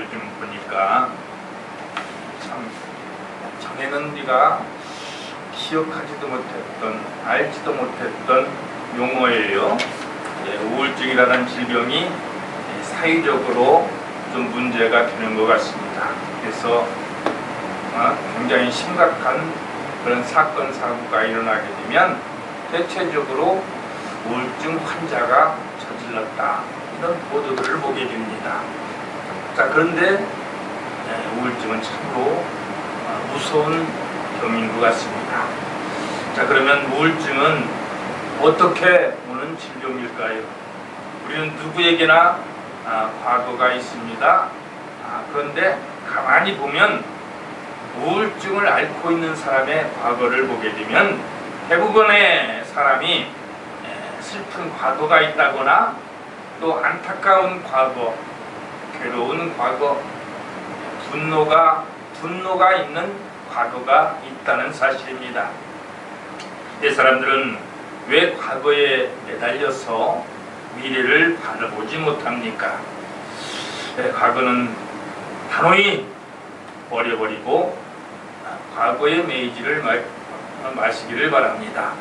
요즘 보니까 참 전에는 우리가 기억하지도 못했던, 알지도 못했던 용어예요. 우울증이라는 질병이 사회적으로 좀 문제가 되는 것 같습니다. 그래서 굉장히 심각한 그런 사건, 사고가 일어나게 되면 대체적으로 우울증 환자가 저질렀다, 이런 보도들을 보게 됩니다. 자, 그런데 우울증은 참으로 무서운 병인 것 같습니다. 자, 그러면 우울증은 어떻게 오는 질병일까요? 우리는 누구에게나 과거가 있습니다. 그런데 가만히 보면 우울증을 앓고 있는 사람의 과거를 보게 되면 대부분의 사람이 슬픈 과거가 있다거나 또 안타까운 과거, 괴로운 과거, 분노가 있는 과거가 있다는 사실입니다. 이 사람들은 왜 과거에 매달려서 미래를 바라보지 못합니까? 과거는 단호히 버려버리고 과거의 메이지를 마시기를 바랍니다.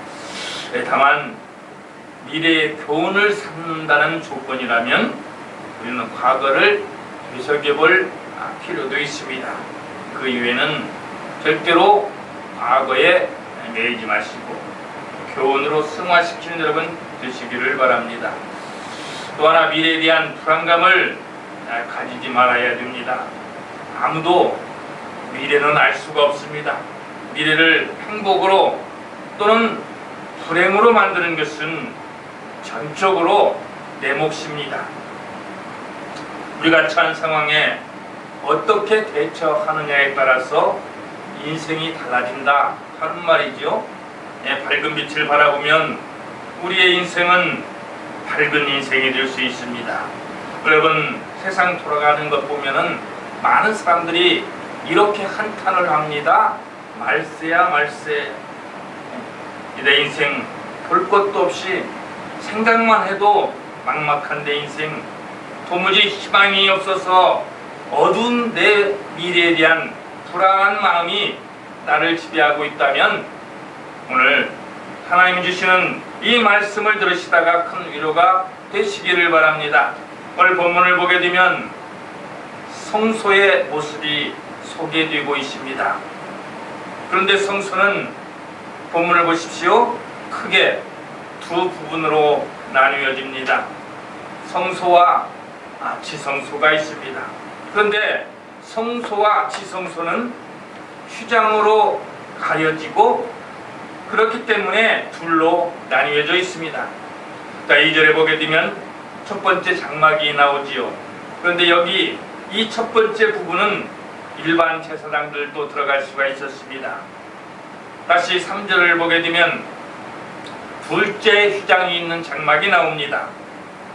다만 미래의 교훈을 삼는다는 조건이라면 우리는 과거를 되새겨볼 필요도 있습니다. 그 이외에는 절대로 과거에 매이지 마시고 교훈으로 승화시키는 여러분 되시기를 바랍니다. 또 하나, 미래에 대한 불안감을 가지지 말아야 됩니다. 아무도 미래는 알 수가 없습니다. 미래를 행복으로 또는 불행으로 만드는 것은 전적으로 내 몫입니다. 우리가 처한 상황에 어떻게 대처하느냐에 따라서 인생이 달라진다 하는 말이죠. 밝은 빛을 바라보면 우리의 인생은 밝은 인생이 될 수 있습니다. 여러분, 세상 돌아가는 것 보면은 많은 사람들이 이렇게 한탄을 합니다. 말세야 말세. 내 인생 볼 것도 없이 생각만 해도 막막한 내 인생, 도무지 희망이 없어서 어두운 내 미래에 대한 불안한 마음이 나를 지배하고 있다면 오늘 하나님이 주시는 이 말씀을 들으시다가 큰 위로가 되시기를 바랍니다. 오늘 본문을 보게 되면 성소의 모습이 소개되고 있습니다. 그런데 성소는 본문을 보십시오. 크게 두 부분으로 나누어집니다. 성소와 지성소가 있습니다. 그런데 성소와 지성소는 휘장으로 가려지고 그렇기 때문에 둘로 나뉘어져 있습니다. 자, 2절에 보게 되면 첫 번째 장막이 나오지요. 그런데 여기 이 첫 번째 부분은 일반 제사장들도 들어갈 수가 있었습니다. 다시 3절을 보게 되면 둘째 휘장이 있는 장막이 나옵니다.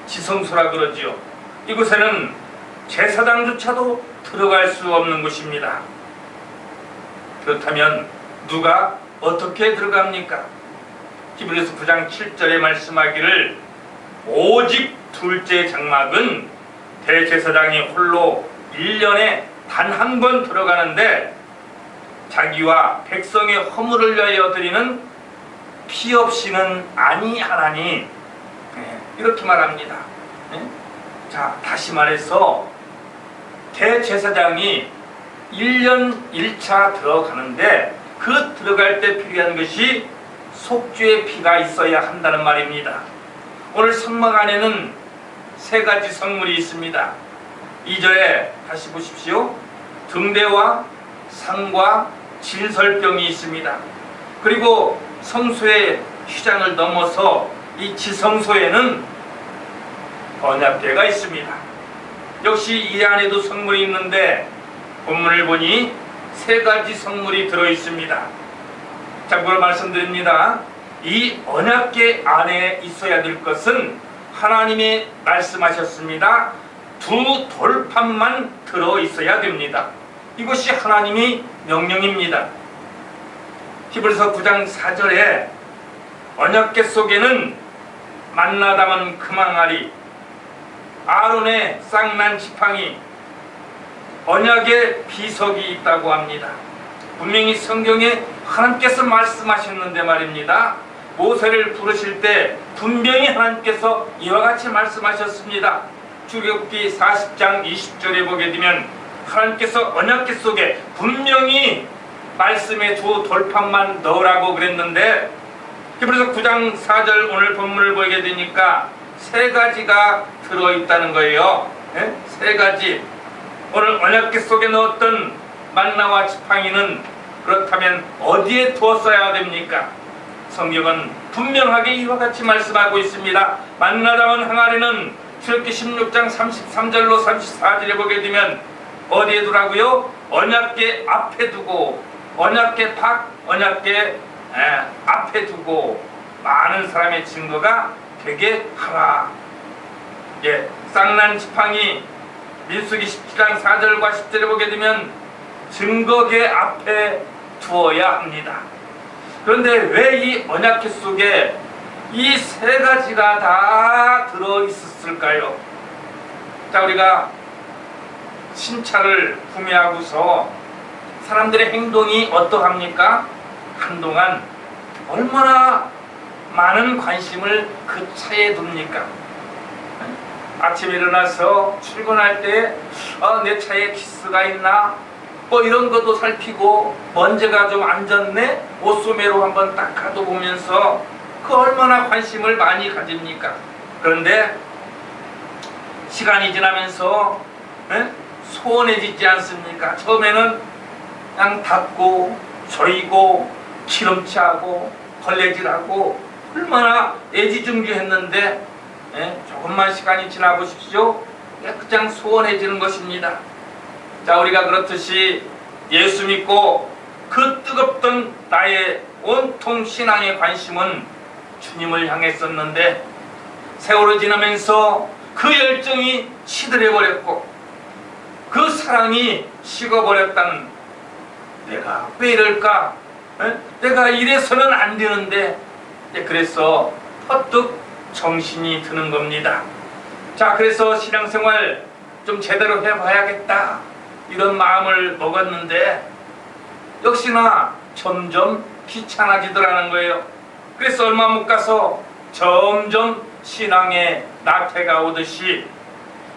지성소라 그러지요. 이곳에는 제사장조차도 들어갈 수 없는 곳입니다. 그렇다면 누가 어떻게 들어갑니까? 히브리서 9장 7절에 말씀하기를 오직 둘째 장막은 대제사장이 홀로 1년에 단 한 번 들어가는데 자기와 백성의 허물을 위하여 드리는 피 없이는 아니하나니, 이렇게 말합니다. 자, 다시 말해서 대제사장이 1년 1차 들어가는데 그 들어갈 때 필요한 것이 속죄의 피가 있어야 한다는 말입니다. 오늘 성막 안에는 세 가지 성물이 있습니다. 2절에 다시 보십시오. 등대와 상과 진설병이 있습니다. 그리고 성소의 휘장을 넘어서 이 지성소에는 언약궤가 있습니다. 역시 이 안에도 성물이 있는데 본문을 보니 세 가지 성물이 들어있습니다. 참고로 말씀드립니다. 이 언약궤 안에 있어야 될 것은 하나님이 말씀하셨습니다. 두 돌판만 들어있어야 됩니다. 이것이 하나님의 명령입니다. 히브리서 9장 4절에 언약궤 속에는 만나 담은 금항아리, 아론의 쌍난 지팡이, 언약의 비석이 있다고 합니다. 분명히 성경에 하나님께서 말씀하셨는데 말입니다. 모세를 부르실 때 분명히 하나님께서 이와 같이 말씀하셨습니다. 출애굽기 40장 20절에 보게 되면 하나님께서 언약궤 속에 분명히 말씀의 두 돌판만 넣으라고 그랬는데, 히브리서 9장 4절 오늘 본문을 보게 되니까 세 가지가 들어있다는 거예요. 세 가지. 오늘 언약궤 속에 넣었던 만나와 지팡이는 그렇다면 어디에 두었어야 됩니까? 성경은 분명하게 이와 같이 말씀하고 있습니다. 만나 담은 항아리는 출애굽기 16장 33절로 34절에 보게 되면 어디에 두라고요? 언약궤 앞에 두고, 언약궤 언약궤 앞에 두고 많은 사람의 증거가 되게 하라. 쌍난 지팡이 민수기 17장 4절과 10절에 보게 되면 증거궤 앞에 두어야 합니다. 그런데 왜 이 언약궤 속에 이 세 가지가 다 들어있었을까요? 자, 우리가 신차를 구매하고서 사람들의 행동이 어떠합니까? 한동안 얼마나 많은 관심을 그 차에 둡니까? 아침에 일어나서 출근할 때 내 차에 키스가 있나? 뭐 이런 것도 살피고, 먼지가 좀 안 졌네? 옷소매로 한번 닦아도 보면서 그 얼마나 관심을 많이 가집니까? 그런데 시간이 지나면서 소원해지지 않습니까? 처음에는 그냥 닦고 조이고 기름칠하고 걸레질하고 얼마나 애지중지했는데 조금만 시간이 지나 보십시오. 그냥 소원해지는 것입니다. 자, 우리가 그렇듯이 예수 믿고 그 뜨겁던 나의 온통 신앙의 관심은 주님을 향했었는데, 세월이 지나면서 그 열정이 시들해버렸고 그 사랑이 식어버렸다는, 내가 왜 이럴까? 내가 이래서는 안 되는데. 그래서 퍼뜩 정신이 드는 겁니다. 자, 그래서 신앙생활 좀 제대로 해봐야겠다 이런 마음을 먹었는데 역시나 점점 귀찮아지더라는 거예요. 그래서 얼마 못 가서 점점 신앙의 나태가 오듯이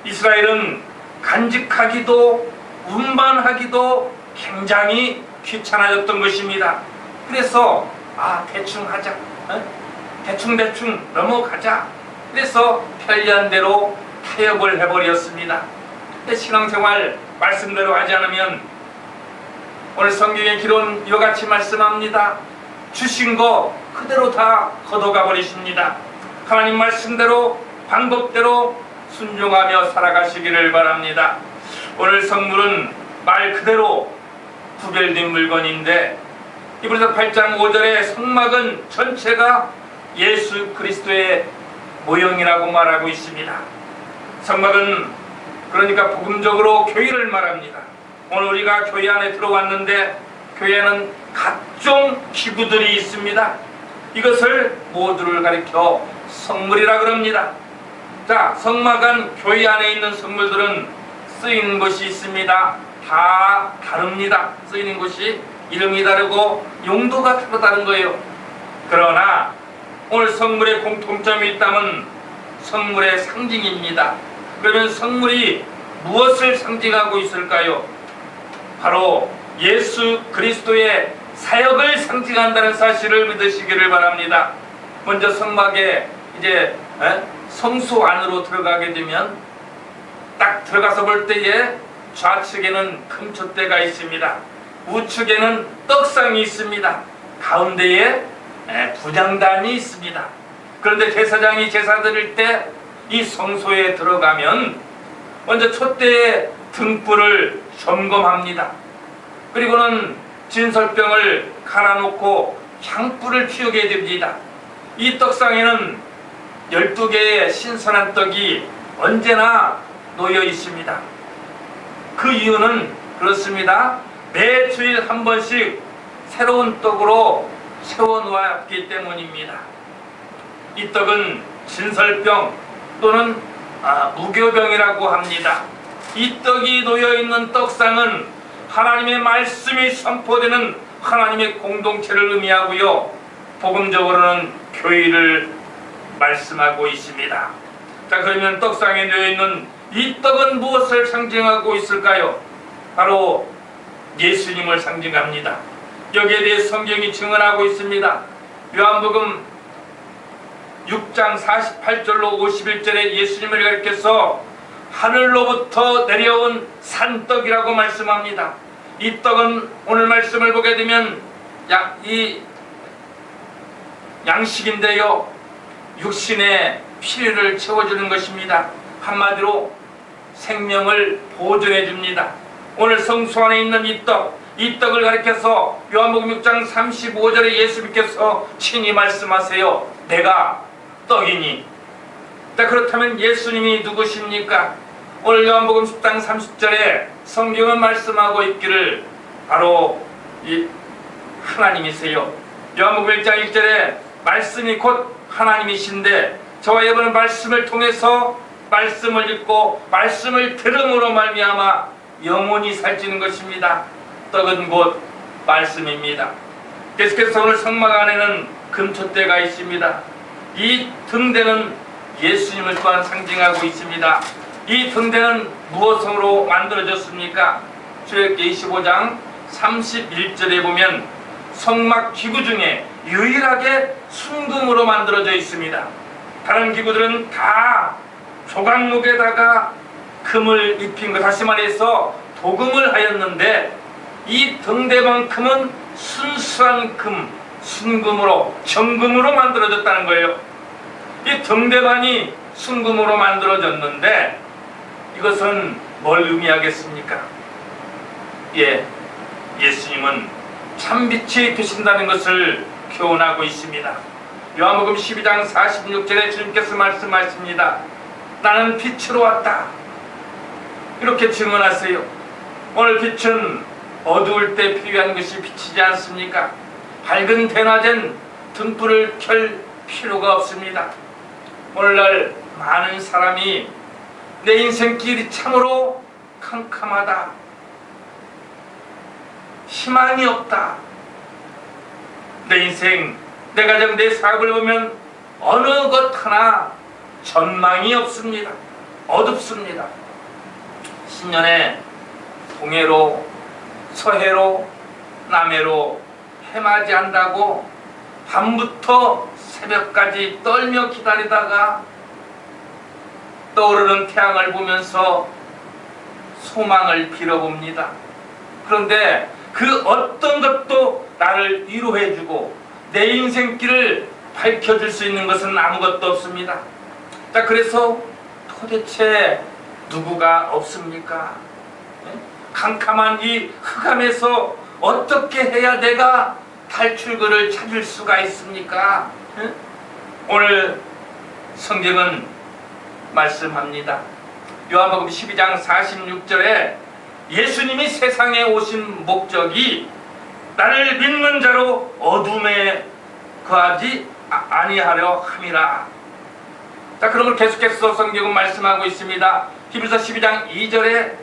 이스라엘은 간직하기도 운반하기도 굉장히 귀찮아졌던 것입니다. 그래서 대충 하자, 대충 넘어가자. 그래서 편리한 대로 타협을 해버렸습니다. 근데 신앙생활 말씀대로 하지 않으면 오늘 성경의 기록은 이와 같이 말씀합니다. 주신 거 그대로 다 걷어가 버리십니다. 하나님 말씀대로 방법대로 순종하며 살아가시기를 바랍니다. 오늘 성물은 말 그대로 구별된 물건인데, 히브리서 8장 5절에 성막은 전체가 예수 그리스도의 모형이라고 말하고 있습니다. 성막은 그러니까 복음적으로 교회를 말합니다. 오늘 우리가 교회 안에 들어왔는데 교회에는 각종 기구들이 있습니다. 이것을 모두를 가리켜 성물이라 그럽니다. 자, 성막 안 교회 안에 있는 성물들은 쓰이는 곳이 있습니다. 다 다릅니다. 쓰이는 곳이 이름이 다르고 용도가 다르다는 거예요. 그러나 오늘 성물의 공통점이 있다면 성물의 상징입니다. 그러면 성물이 무엇을 상징하고 있을까요? 바로 예수 그리스도의 사역을 상징한다는 사실을 믿으시기를 바랍니다. 먼저 성막에 이제 성소 안으로 들어가게 되면 딱 들어가서 볼 때에 좌측에는 금촛대가 있습니다. 우측에는 떡상이 있습니다. 가운데에 분향단이 있습니다. 그런데 제사장이 제사 드릴 때 이 성소에 들어가면 먼저 촛대의 등불을 점검합니다. 그리고는 진설병을 갈아놓고 향불을 피우게 됩니다. 이 떡상에는 12개의 신선한 떡이 언제나 놓여 있습니다. 그 이유는 그렇습니다. 매 주일 한 번씩 새로운 떡으로 세워놓았기 때문입니다. 이 떡은 진설병 또는 무교병이라고 합니다. 이 떡이 놓여있는 떡상은 하나님의 말씀이 선포되는 하나님의 공동체를 의미하고요, 복음적으로는 교회를 말씀하고 있습니다. 자, 그러면 떡상에 놓여있는 이 떡은 무엇을 상징하고 있을까요? 바로 예수님을 상징합니다. 여기에 대해 성경이 증언하고 있습니다. 요한복음 6장 48절로 51절에 예수님을 가리켜서 하늘로부터 내려온 산떡이라고 말씀합니다. 이 떡은 오늘 말씀을 보게 되면 이 양식인데요, 육신의 필요를 채워주는 것입니다. 한마디로 생명을 보존해 줍니다. 오늘 성수 안에 있는 이 떡을 가리켜서 요한복음 6장 35절에 예수님께서 친히 말씀하세요. 내가 떡이니. 그렇다면 예수님이 누구십니까? 오늘 요한복음 10장 30절에 성경은 말씀하고 있기를 바로 이 하나님이세요. 요한복음 1장 1절에 말씀이 곧 하나님이신데 저와 여러분은 말씀을 통해서 말씀을 읽고 말씀을 들음으로 말미암아 영혼이 살찌는 것입니다. 떡은 곧 말씀입니다. 계속해서 오늘 성막 안에는 금촛대가 있습니다. 이 등대는 예수님을 또한 상징하고 있습니다. 이 등대는 무엇으로 만들어졌습니까? 출애굽기 25장 31절에 보면 성막 기구 중에 유일하게 순금으로 만들어져 있습니다. 다른 기구들은 다 조각목에다가 금을 입힌 것, 다시 말해서 도금을 하였는데 이 등대만큼은 순수한 금, 순금으로, 정금으로 만들어졌다는 거예요. 이 등대만이 순금으로 만들어졌는데 이것은 뭘 의미하겠습니까? 예수님은 참빛이 되신다는 것을 교훈하고 있습니다. 요한복음 12장 46절에 주님께서 말씀하십니다. 나는 빛으로 왔다. 이렇게 증언하세요. 오늘 빛은 어두울 때 필요한 것이 빛이지 않습니까? 밝은 대낮엔 등불을 켤 필요가 없습니다. 오늘날 많은 사람이 내 인생길이 참으로 캄캄하다, 희망이 없다, 내 인생, 내 가정, 내 사업을 보면 어느 것 하나 전망이 없습니다. 어둡습니다. 신년에 동해로, 서해로, 남해로 해맞이한다고 밤부터 새벽까지 떨며 기다리다가 떠오르는 태양을 보면서 소망을 빌어봅니다. 그런데 그 어떤 것도 나를 위로해주고 내 인생길을 밝혀줄 수 있는 것은 아무것도 없습니다. 자, 그래서 도대체 누구가 없습니까? 캄캄한 이 흑암에서 어떻게 해야 내가 탈출구를 찾을 수가 있습니까? 오늘 성경은 말씀합니다. 요한복음 12장 46절에 예수님이 세상에 오신 목적이 나를 믿는 자로 어둠에 거하지 아니하려 함이라. 자, 그런 걸 계속해서 성경은 말씀하고 있습니다. 히브리서 12장 2절에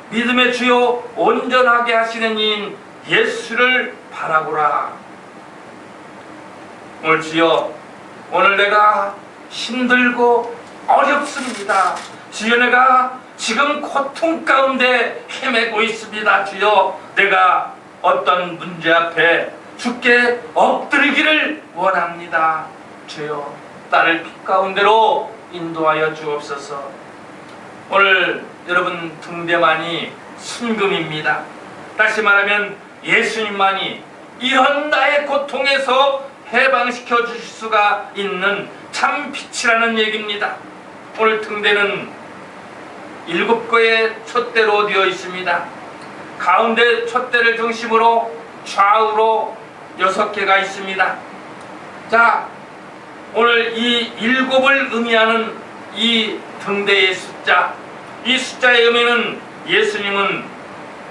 믿음의 주요 온전하게 하시는 이인 예수를 바라보라. 오늘 주여, 오늘 내가 힘들고 어렵습니다. 주여, 내가 지금 고통 가운데 헤매고 있습니다. 주여, 내가 어떤 문제 앞에 주께 엎드리기를 원합니다. 주여, 나를 빛 가운데로 인도하여 주옵소서. 오늘 여러분 등대만이 순금입니다. 다시 말하면 예수님만이 이런 나의 고통에서 해방시켜 주실 수가 있는 참 빛이라는 얘기입니다. 오늘 등대는 7개의 촛대로 되어 있습니다. 가운데 촛대를 중심으로 좌우로 6개가 있습니다. 자, 오늘 이 7을 의미하는 이 등대의 숫자, 이 숫자의 의미는 예수님은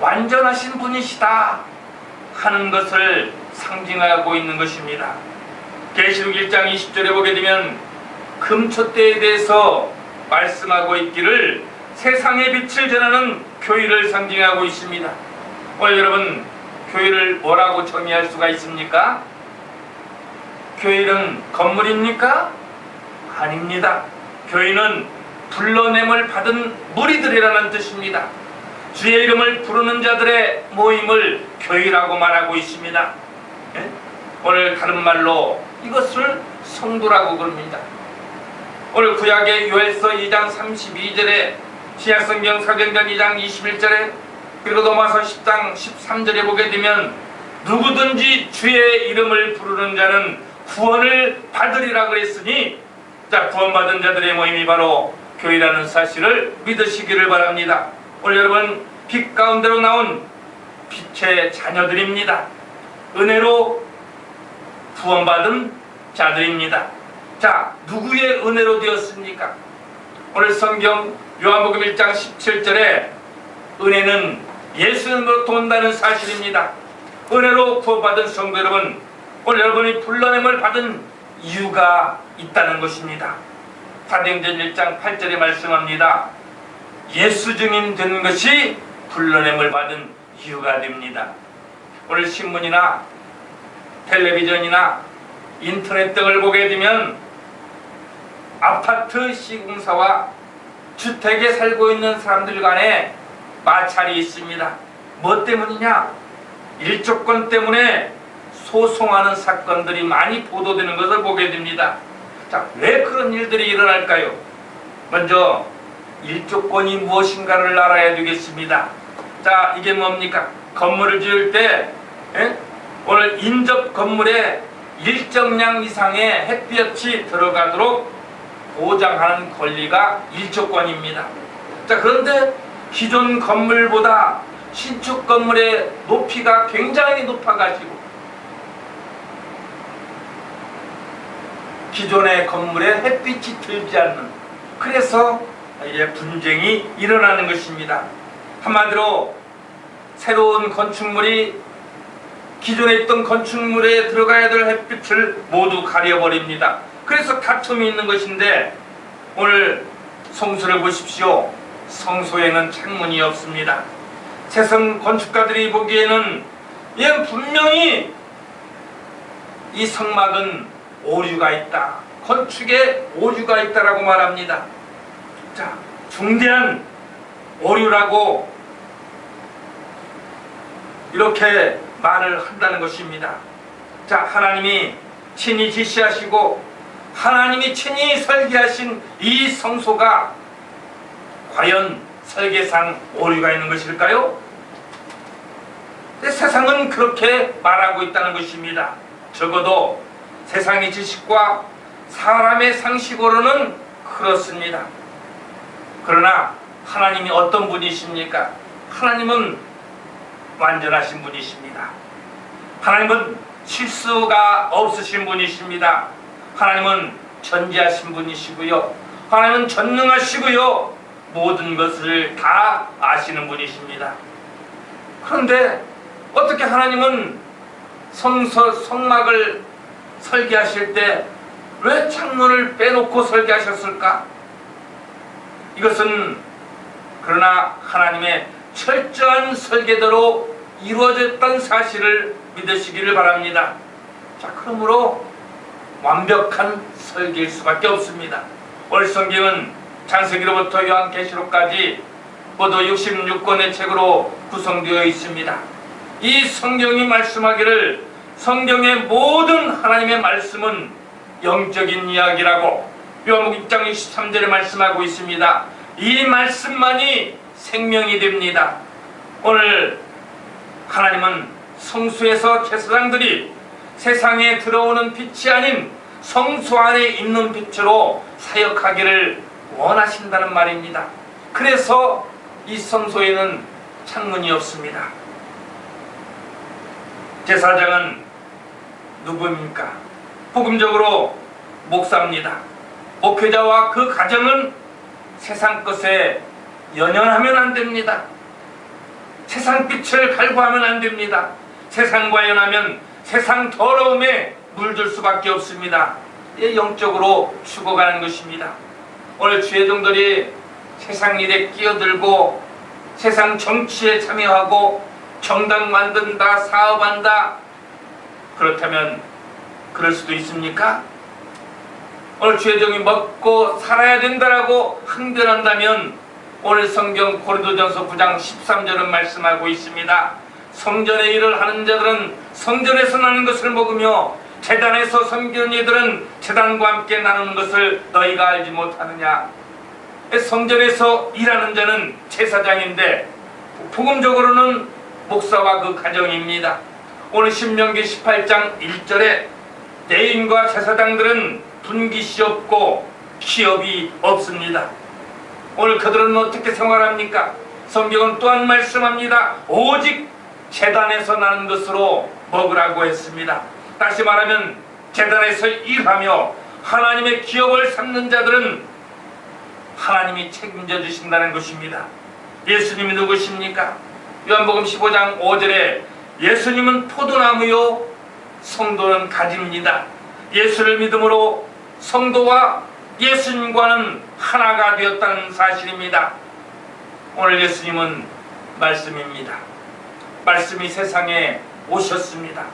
완전하신 분이시다 하는 것을 상징하고 있는 것입니다. 계시록 1장 20절에 보게 되면 금촛대에 대해서 말씀하고 있기를 세상의 빛을 전하는 교회를 상징하고 있습니다. 오늘 여러분, 교회를 뭐라고 정의할 수가 있습니까? 교회는 건물입니까? 아닙니다. 교회는 불러냄을 받은 무리들이라는 뜻입니다. 주의 이름을 부르는 자들의 모임을 교회라고 말하고 있습니다. 예? 오늘 다른 말로 이것을 성도라고 그럽니다. 오늘 구약의 요엘서 2장 32절에, 신약성경 사도행전 2장 21절에, 그리고 넘어서 10장 13절에 보게 되면 누구든지 주의 이름을 부르는 자는 구원을 받으리라 그랬으니, 자, 구원받은 자들의 모임이 바로 교회라는 사실을 믿으시기를 바랍니다. 오늘 여러분, 빛 가운데로 나온 빛의 자녀들입니다. 은혜로 구원받은 자들입니다. 자, 누구의 은혜로 되었습니까? 오늘 성경 요한복음 1장 17절에 은혜는 예수님으로부터 온다는 사실입니다. 은혜로 구원받은 성도 여러분, 오늘 여러분이 불러냄을 받은 이유가 있다는 것입니다. 사도행전 1장 8절에 말씀합니다. 예수 증인 된 것이 불러냄을 받은 이유가 됩니다. 오늘 신문이나 텔레비전이나 인터넷 등을 보게 되면 아파트 시공사와 주택에 살고 있는 사람들 간에 마찰이 있습니다. 뭐 때문이냐? 일조권 때문에 소송하는 사건들이 많이 보도되는 것을 보게 됩니다. 자, 왜 그런 일들이 일어날까요? 먼저 일조권이 무엇인가를 알아야 되겠습니다. 자, 이게 뭡니까? 건물을 지을 때 오늘 인접 건물에 일정량 이상의 햇볕이 들어가도록 보장하는 권리가 일조권입니다. 자, 그런데 기존 건물보다 신축 건물의 높이가 굉장히 높아가지고 기존의 건물에 햇빛이 들지 않는, 그래서 이제 분쟁이 일어나는 것입니다. 한마디로 새로운 건축물이 기존에 있던 건축물에 들어가야 될 햇빛을 모두 가려버립니다. 그래서 다툼이 있는 것인데, 오늘 성소를 보십시오. 성소에는 창문이 없습니다. 세상 건축가들이 보기에는 이건 분명히 이 성막은 오류가 있다, 건축에 오류가 있다라고 말합니다. 자, 중대한 오류라고 이렇게 말을 한다는 것입니다. 자, 하나님이 친히 지시하시고 하나님이 친히 설계하신 이 성소가 과연 설계상 오류가 있는 것일까요? 세상은 그렇게 말하고 있다는 것입니다. 적어도 세상의 지식과 사람의 상식으로는 그렇습니다. 그러나 하나님이 어떤 분이십니까? 하나님은 완전하신 분이십니다. 하나님은 실수가 없으신 분이십니다. 하나님은 전지하신 분이시고요, 하나님은 전능하시고요, 모든 것을 다 아시는 분이십니다. 그런데 어떻게 하나님은 성막을 설계하실 때 왜 창문을 빼놓고 설계하셨을까? 이것은 그러나 하나님의 철저한 설계대로 이루어졌던 사실을 믿으시기를 바랍니다. 자, 그러므로 완벽한 설계일 수밖에 없습니다. 오늘 성경은 창세기로부터 요한계시록까지 모두 66권의 책으로 구성되어 있습니다. 이 성경이 말씀하기를 성경의 모든 하나님의 말씀은 영적인 이야기라고 요한복음 1장 23절에 말씀하고 있습니다. 이 말씀만이 생명이 됩니다. 오늘 하나님은 성소에서 제사장들이 세상에 들어오는 빛이 아닌 성소 안에 있는 빛으로 사역하기를 원하신다는 말입니다. 그래서 이 성소에는 창문이 없습니다. 제사장은 누구입니까? 복음적으로 목사입니다. 목회자와 그 가정은 세상 것에 연연하면 안 됩니다. 세상 빛을 갈구하면 안 됩니다. 세상과 연하면 세상 더러움에 물들 수밖에 없습니다. 영적으로 죽어가는 것입니다. 오늘 주의 종들이 세상 일에 끼어들고 세상 정치에 참여하고 정당 만든다, 사업한다. 그렇다면 그럴 수도 있습니까? 오늘 주의 종이 먹고 살아야 된다라고 항변한다면 오늘 성경 고린도전서 9장 13절은 말씀하고 있습니다. 성전의 일을 하는 자들은 성전에서 나는 것을 먹으며 제단에서 섬기는 이들은 제단과 함께 나누는 것을 너희가 알지 못하느냐. 성전에서 일하는 자는 제사장인데 복음적으로는 목사와 그 가정입니다. 오늘 신명기 18장 1절에 레위인과 제사장들은 분깃이 없고 기업이 없습니다. 오늘 그들은 어떻게 생활합니까? 성경은 또한 말씀합니다. 오직 제단에서 나는 것으로 먹으라고 했습니다. 다시 말하면 제단에서 일하며 하나님의 기업을 삼는 자들은 하나님이 책임져 주신다는 것입니다. 예수님이 누구십니까? 요한복음 15장 5절에 예수님은 포도나무요 성도는 가지입니다. 예수를 믿음으로 성도와 예수님과는 하나가 되었다는 사실입니다. 오늘 예수님은 말씀입니다. 말씀이 세상에 오셨습니다.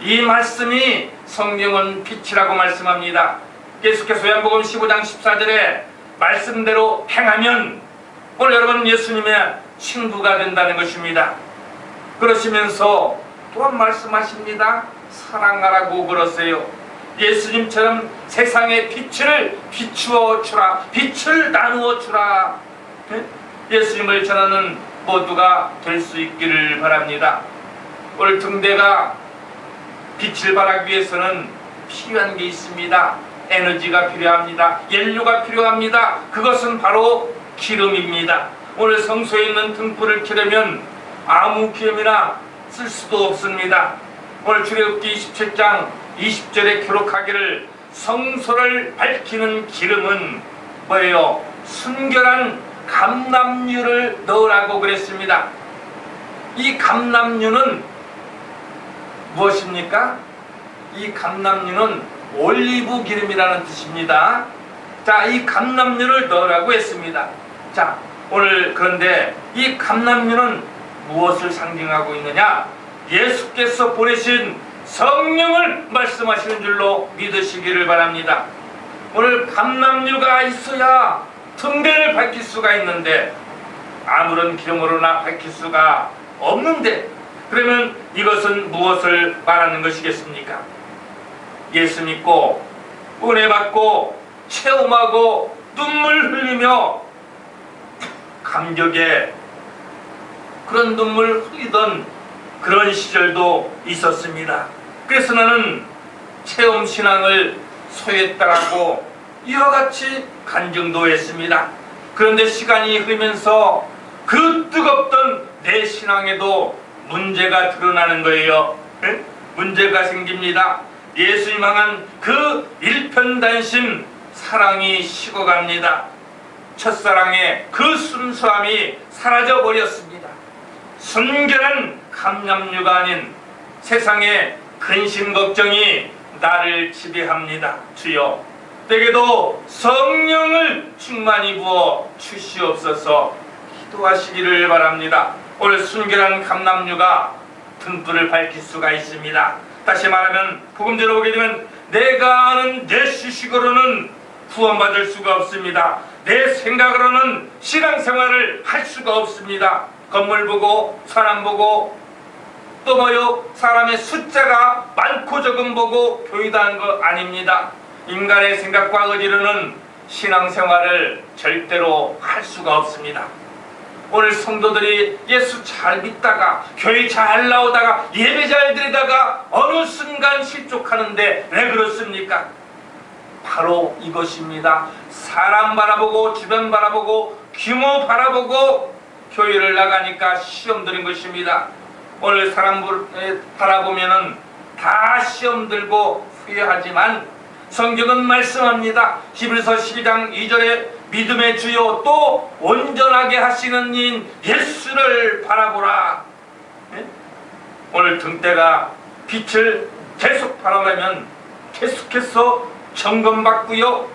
이 말씀이 성경은 빛이라고 말씀합니다. 계속해서 요한복음 15장 14절에 말씀대로 행하면 오늘 여러분 예수님의 친구가 된다는 것입니다. 그러시면서 또한 말씀하십니다. 사랑하라고 그러세요. 예수님처럼 세상의 빛을 비추어 주라. 빛을 나누어 주라. 예수님을 전하는 모두가 될 수 있기를 바랍니다. 오늘 등대가 빛을 발하기 위해서는 필요한 게 있습니다. 에너지가 필요합니다. 연료가 필요합니다. 그것은 바로 기름입니다. 오늘 성소에 있는 등불을 켜려면 아무 기름이나 쓸 수도 없습니다. 오늘 출애굽기 27장 20절에 기록하기를 성소를 밝히는 기름은 뭐예요? 순결한 감람유를 넣으라고 그랬습니다. 이 감람유는 무엇입니까? 이 감람유는 올리브 기름이라는 뜻입니다. 자, 이 감람유를 넣으라고 했습니다. 자, 오늘 그런데 이 감람유는 무엇을 상징하고 있느냐? 예수께서 보내신 성령을 말씀하시는 줄로 믿으시기를 바랍니다. 오늘 감람유가 있어야 등대를 밝힐 수가 있는데 아무런 기름으로나 밝힐 수가 없는데, 그러면 이것은 무엇을 말하는 것이겠습니까? 예수 믿고 은혜 받고 체험하고 눈물 흘리며 감격에 그런 눈물 흘리던 그런 시절도 있었습니다. 그래서 나는 체험신앙을 소유했다라고 이와 같이 간증도 했습니다. 그런데 시간이 흐르면서 그 뜨겁던 내 신앙에도 문제가 드러나는 거예요. 네? 문제가 생깁니다. 예수님 향한 그 일편단심 사랑이 식어갑니다. 첫사랑의 그 순수함이 사라져버렸습니다. 순결한 감람유가 아닌 세상의 근심 걱정이 나를 지배합니다. 주여, 내게도 성령을 충만히 부어 주시옵소서. 기도하시기를 바랍니다. 오늘 순결한 감람유가 등불을 밝힐 수가 있습니다. 다시 말하면 복음대로 보게 되면 내가 아는 내 지식으로는 구원받을 수가 없습니다. 내 생각으로는 신앙생활을 할 수가 없습니다. 건물 보고 사람 보고 또 뭐요? 사람의 숫자가 많고 적음 보고 교회다는 거 아닙니다. 인간의 생각과 의지로는 신앙생활을 절대로 할 수가 없습니다. 오늘 성도들이 예수 잘 믿다가 교회 잘 나오다가 예배 잘 드리다가 어느 순간 실족하는데 왜 그렇습니까? 바로 이것입니다. 사람 바라보고 주변 바라보고 규모 바라보고 교회를 나가니까 시험 들은 것입니다. 오늘 사람 바라보면은 다 시험 들고 후회하지만 성경은 말씀합니다. 히브리서 12장 2절에 믿음의 주요 또 온전하게 하시는 이인 예수를 바라보라. 네? 오늘 등대가 빛을 계속 바라보면 계속해서 점검받고요,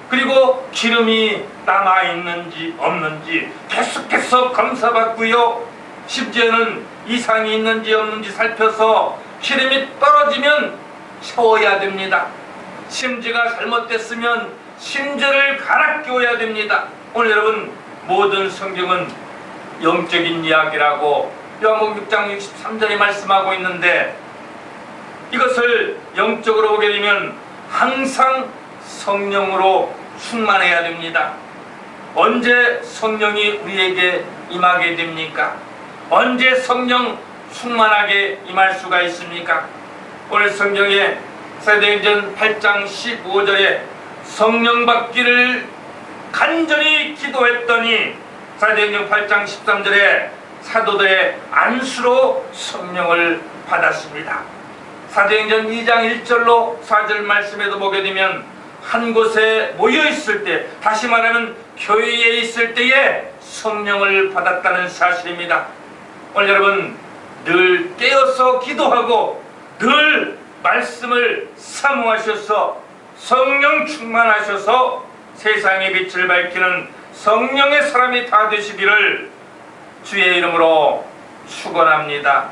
그리고 기름이 남아있는지 없는지 계속해서 검사받고요. 심지어는 이상이 있는지 없는지 살펴서 기름이 떨어지면 채워야 됩니다. 심지가 잘못됐으면 심지를 갈아 끼워야 됩니다. 오늘 여러분, 모든 성경은 영적인 이야기라고 요한복음 6장 63절에 말씀하고 있는데, 이것을 영적으로 보게 되면 항상 성령으로 충만해야 됩니다. 언제 성령이 우리에게 임하게 됩니까? 언제 성령 충만하게 임할 수가 있습니까? 오늘 성경에 사도행전 8장 15절에 성령 받기를 간절히 기도했더니, 사도행전 8장 13절에 사도들의 안수로 성령을 받았습니다. 사도행전 2장 1절로 4절 말씀에도 보게 되면 한 곳에 모여 있을 때, 다시 말하면 교회에 있을 때에 성령을 받았다는 사실입니다. 오늘 여러분, 늘 깨어서 기도하고 늘 말씀을 사모하셔서 성령 충만하셔서 세상의 빛을 밝히는 성령의 사람이 다 되시기를 주의 이름으로 축원합니다.